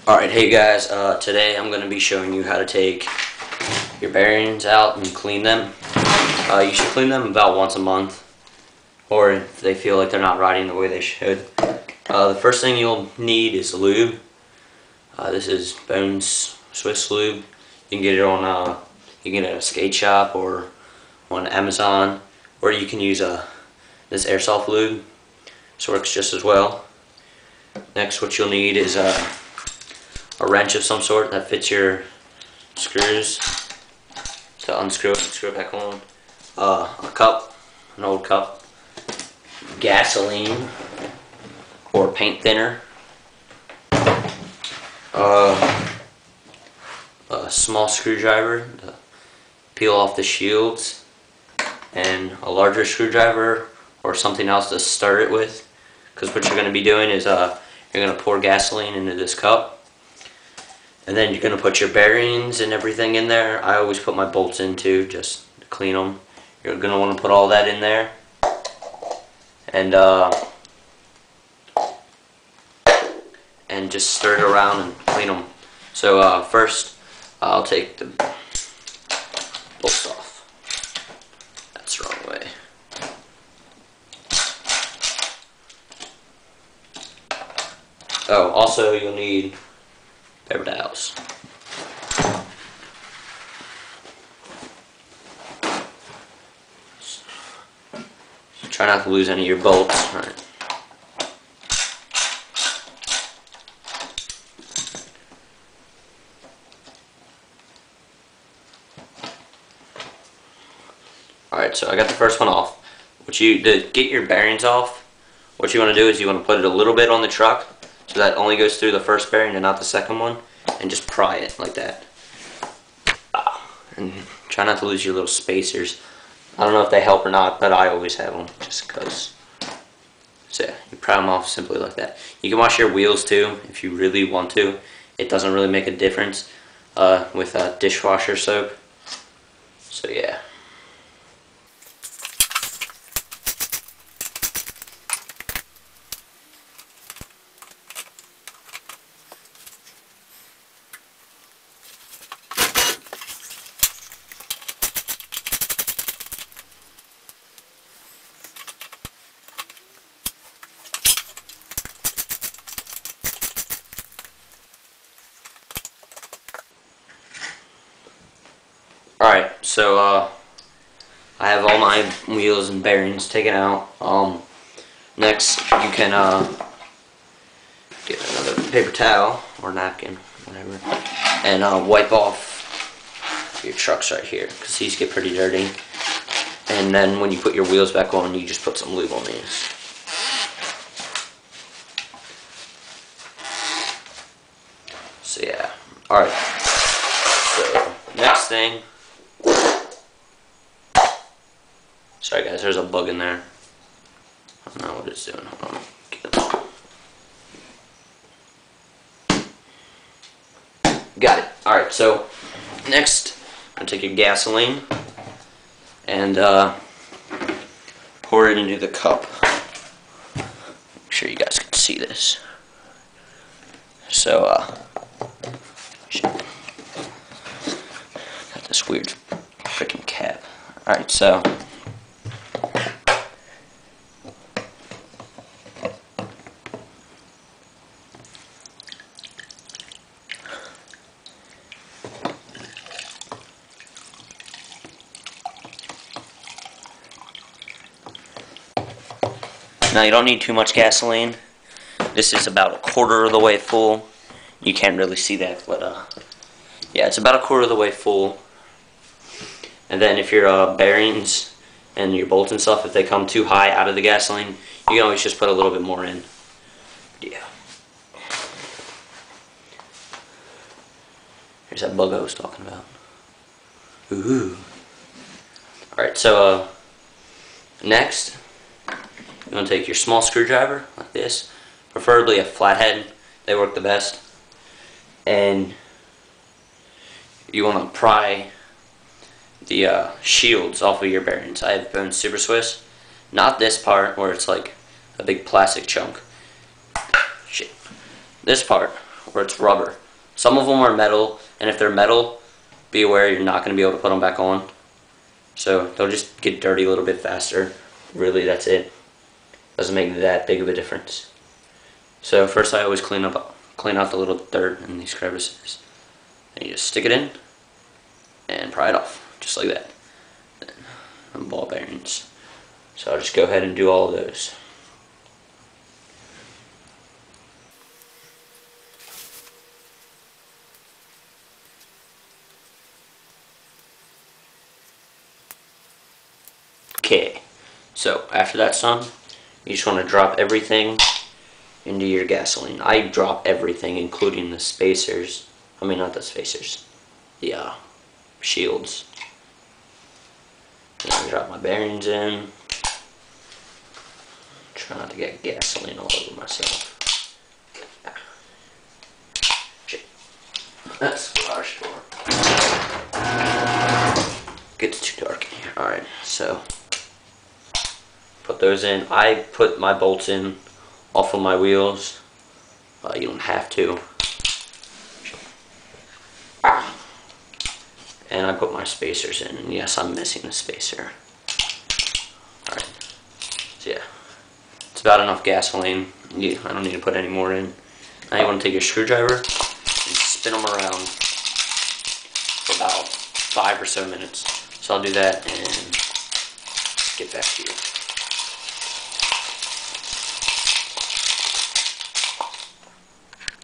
Alright, hey guys, today I'm going to be showing you how to take your bearings out and clean them. You should clean them about once a month, or if they feel like they're not riding the way they should. The first thing you'll need is lube. This is Bones Swiss lube. You can get it on you can get it at a skate shop or on Amazon, or you can use this airsoft lube. This works just as well. Next, what you'll need is a wrench of some sort that fits your screws to unscrew it and screw it back on. A cup, an old cup, gasoline or paint thinner, a small screwdriver to peel off the shields, and a larger screwdriver or something else to start it with, because what you're going to be doing is you're going to pour gasoline into this cup. And then you're going to put your bearings and everything in there. I always put my bolts in too, just to clean them. You're going to want to put all that in there. And just stir it around and clean them. So first, I'll take the bolts off. That's the wrong way. Oh, also you'll need paper towels. So try not to lose any of your bolts. Right. Alright, so I got the first one off. To get your bearings off, what you want to do is you want to put it a little bit on the truck, so that only goes through the first bearing and not the second one, and just pry it like that. And try not to lose your little spacers. I don't know if they help or not, but I always have them just because. So yeah, you pry them off simply like that. You can wash your wheels too if you really want to. It doesn't really make a difference with dishwasher soap. So yeah. Alright, so I have all my wheels and bearings taken out. Next, you can get another paper towel or napkin, whatever, and wipe off your trucks right here, because these get pretty dirty. And then when you put your wheels back on, you just put some lube on these. So yeah, alright. So next thing. Sorry guys, there's a bug in there. I don't know what it's doing. Hold on. Got it. Alright, so next, I'm going to take your gasoline and pour it into the cup. Make sure you guys can see this. So, got this weird freaking cap. Alright, so now you don't need too much gasoline. This is about a quarter of the way full. You can't really see that, but yeah, it's about a quarter of the way full. And then if your bearings and your bolts and stuff, if they come too high out of the gasoline, you can always just put a little bit more in. Yeah. Here's that bug I was talking about. Ooh. Alright, so next, you're going to take your small screwdriver, like this, preferably a flathead, they work the best, and you want to pry the shields off of your bearings. I have Bones Super Swiss, not this part where it's like a big plastic chunk. Shit. This part or it's rubber. Some of them are metal, and if they're metal, be aware you're not going to be able to put them back on. So they'll just get dirty a little bit faster. Really, that's it. Doesn't make that big of a difference. So first I always clean out the little dirt in these crevices. And you just stick it in and pry it off, just like that. And ball bearings. So I'll just go ahead and do all of those. Okay, so after that's done, you just want to drop everything into your gasoline. I drop everything, including the spacers. I mean, not the spacers, the shields. And I drop my bearings in. Try not to get gasoline all over myself. That's the garage door. Gets too dark in here. Alright, so put those in. I put my bolts in off of my wheels. You don't have to. And I put my spacers in. And yes, I'm missing the spacer. Alright. So yeah. It's about enough gasoline. I don't need to put any more in. Now you want to take your screwdriver and spin them around for about 5 or so minutes. So I'll do that and get back to you.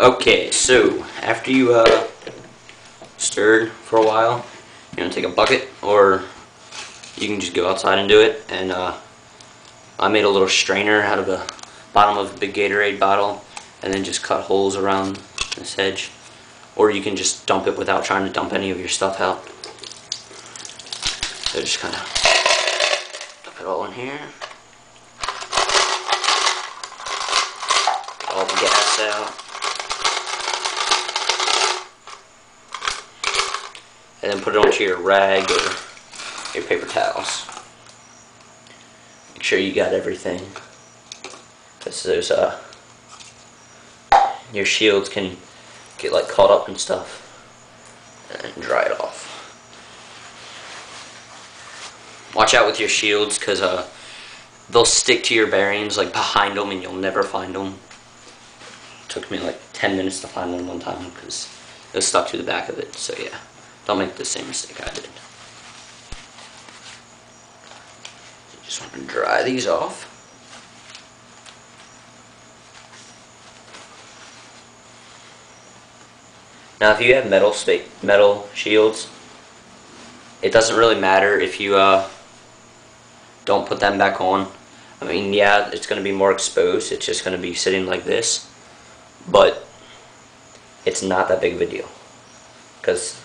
Okay, so after you stirred for a while, you're gonna take a bucket, or you can just go outside and do it. And I made a little strainer out of the bottom of a big Gatorade bottle, and then just cut holes around this edge. Or you can just dump it without trying to dump any of your stuff out. So just kind of dump it all in here. Get all the gas out. And then put it onto your rag or your paper towels. Make sure you got everything, because those your shields can get like caught up and stuff, and dry it off. Watch out with your shields, because they'll stick to your bearings like behind them and you'll never find them. It took me like 10 minutes to find one time because it was stuck to the back of it. So yeah, don't make the same mistake I did. Just want to dry these off. Now if you have metal shields, it doesn't really matter if you don't put them back on. I mean, yeah, it's going to be more exposed. It's just going to be sitting like this. But it's not that big of a deal, because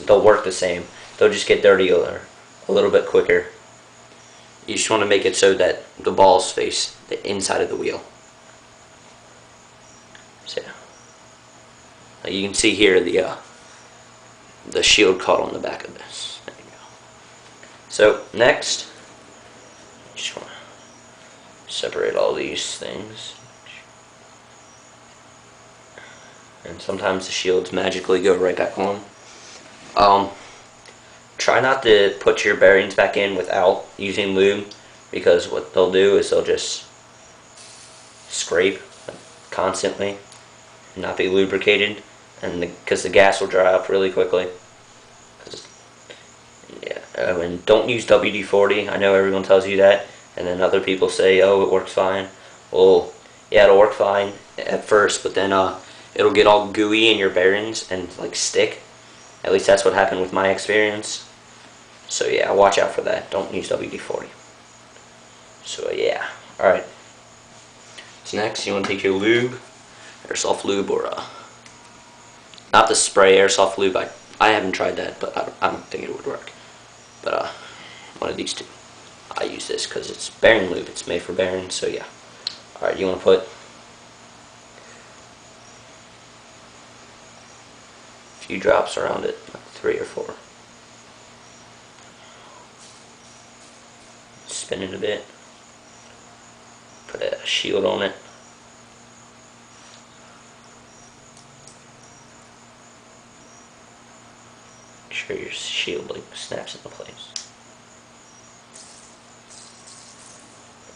they'll work the same. They'll just get dirty a little bit quicker. You just want to make it so that the balls face the inside of the wheel. So yeah. You can see here the shield caught on the back of this. There you go. So next, just want to separate all these things. And sometimes the shields magically go right back on. Try not to put your bearings back in without using lube, because what they'll do is they'll just scrape constantly and not be lubricated, and because the gas will dry up really quickly. Yeah, and don't use WD-40. I know everyone tells you that, and then other people say, oh, it works fine. Well, yeah, it'll work fine at first, but then it'll get all gooey in your bearings and like stick. At least that's what happened with my experience. So yeah, watch out for that. Don't use WD-40. So yeah, alright. So next, you want to take your lube, airsoft lube, or not the spray airsoft lube. I haven't tried that, but I don't think it would work. But one of these two. I use this because it's bearing lube. It's made for bearings. So yeah. Alright, you want to put a few drops around it, like 3 or 4. Spin it a bit. Put a shield on it. sure your shield like snaps into place.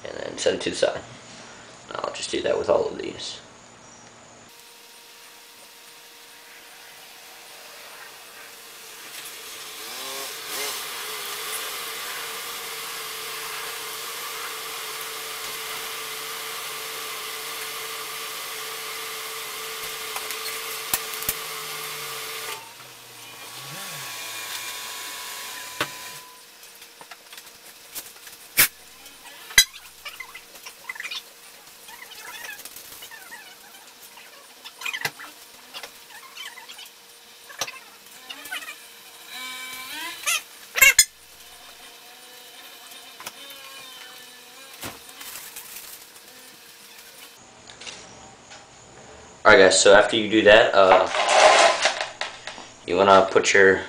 And then set it to the side. I'll just do that with all of these. Alright guys, so after you do that, you want to put your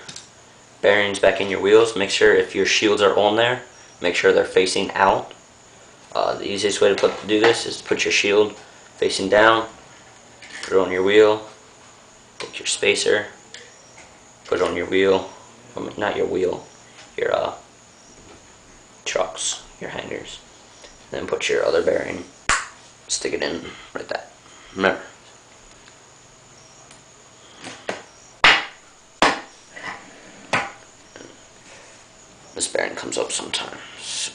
bearings back in your wheels. Make sure if your shields are on there, make sure they're facing out. The easiest way to do this is to put your shield facing down, put it on your wheel, take your spacer, put it on your wheel, not your wheel, your trucks, your hangers. Then put your other bearing, stick it in like that. Remember. This bearing comes up sometimes. So.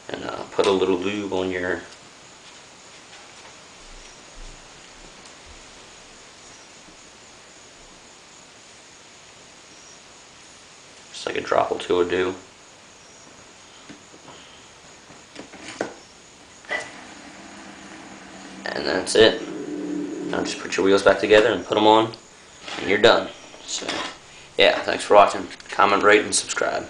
And put a little lube on your just like a drop or two will do. And that's it. Now just put your wheels back together and put them on, and you're done. So yeah, thanks for watching. Comment, rate, and subscribe.